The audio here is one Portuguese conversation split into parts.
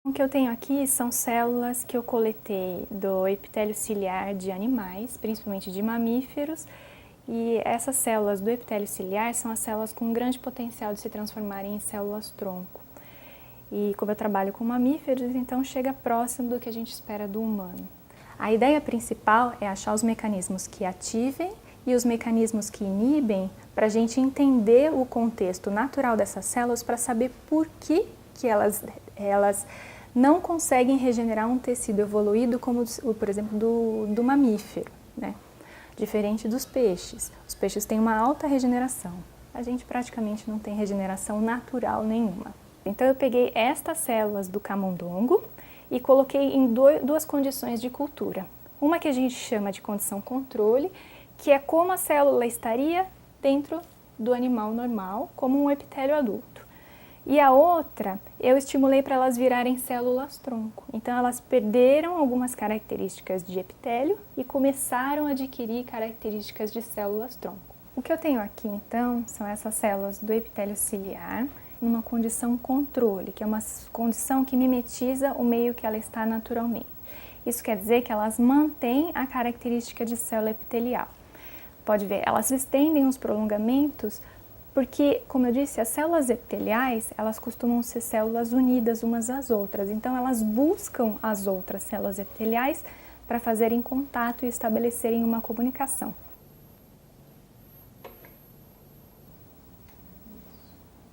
O que eu tenho aqui são células que eu coletei do epitélio ciliar de animais, principalmente de mamíferos, e essas células do epitélio ciliar são as células com grande potencial de se transformarem em células-tronco. E como eu trabalho com mamíferos, então chega próximo do que a gente espera do humano. A ideia principal é achar os mecanismos que ativem e os mecanismos que inibem para a gente entender o contexto natural dessas células para saber por que elas não conseguem regenerar um tecido evoluído como, por exemplo, do mamífero, né? Diferente dos peixes. Os peixes têm uma alta regeneração. A gente praticamente não tem regeneração natural nenhuma. Então eu peguei estas células do camundongo e coloquei em duas condições de cultura. Uma que a gente chama de condição controle, que é como a célula estaria dentro do animal normal, como um epitélio adulto. E a outra, eu estimulei para elas virarem células-tronco. Então elas perderam algumas características de epitélio e começaram a adquirir características de células-tronco. O que eu tenho aqui então são essas células do epitélio ciliar, numa condição controle, que é uma condição que mimetiza o meio que ela está naturalmente. Isso quer dizer que elas mantêm a característica de célula epitelial. Pode ver, elas estendem os prolongamentos porque, como eu disse, as células epiteliais, elas costumam ser células unidas umas às outras. Então, elas buscam as outras células epiteliais para fazerem contato e estabelecerem uma comunicação.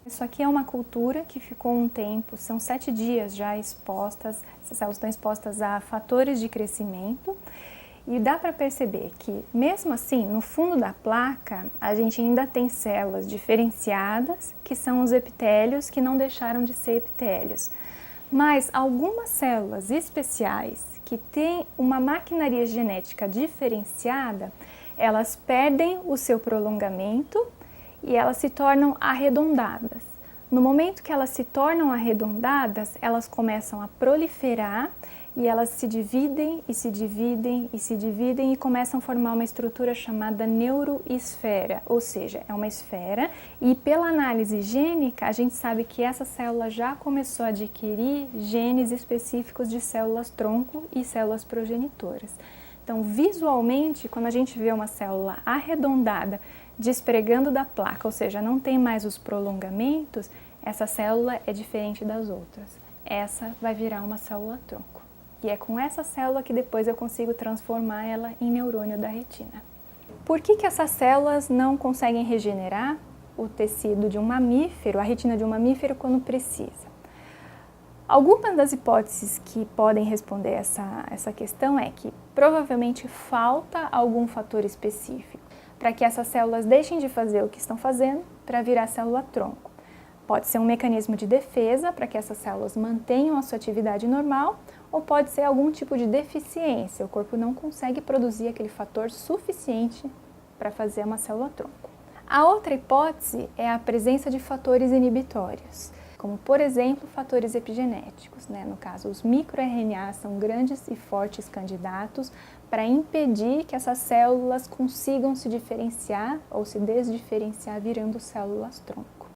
Isso aqui é uma cultura que ficou um tempo, são 7 dias já expostas, essas células estão expostas a fatores de crescimento e dá para perceber que, mesmo assim, no fundo da placa, a gente ainda tem células diferenciadas, que são os epitélios que não deixaram de ser epitélios. Mas algumas células especiais que têm uma maquinaria genética diferenciada, elas perdem o seu prolongamento e elas se tornam arredondadas. No momento que elas se tornam arredondadas, elas começam a proliferar e elas se dividem e se dividem e se dividem e começam a formar uma estrutura chamada neuroesfera, ou seja, é uma esfera e pela análise gênica a gente sabe que essa célula já começou a adquirir genes específicos de células-tronco e células progenitoras. Então, visualmente, quando a gente vê uma célula arredondada despregando da placa, ou seja, não tem mais os prolongamentos, essa célula é diferente das outras. Essa vai virar uma célula-tronco. E é com essa célula que depois eu consigo transformar ela em neurônio da retina. Por que essas células não conseguem regenerar o tecido de um mamífero, a retina de um mamífero, quando precisa? Algumas das hipóteses que podem responder essa questão é que provavelmente falta algum fator específico para que essas células deixem de fazer o que estão fazendo para virar célula-tronco. Pode ser um mecanismo de defesa para que essas células mantenham a sua atividade normal, ou pode ser algum tipo de deficiência, o corpo não consegue produzir aquele fator suficiente para fazer uma célula-tronco. A outra hipótese é a presença de fatores inibitórios, como por exemplo fatores epigenéticos, né? No caso, os microRNA são grandes e fortes candidatos para impedir que essas células consigam se diferenciar ou se desdiferenciar virando células-tronco.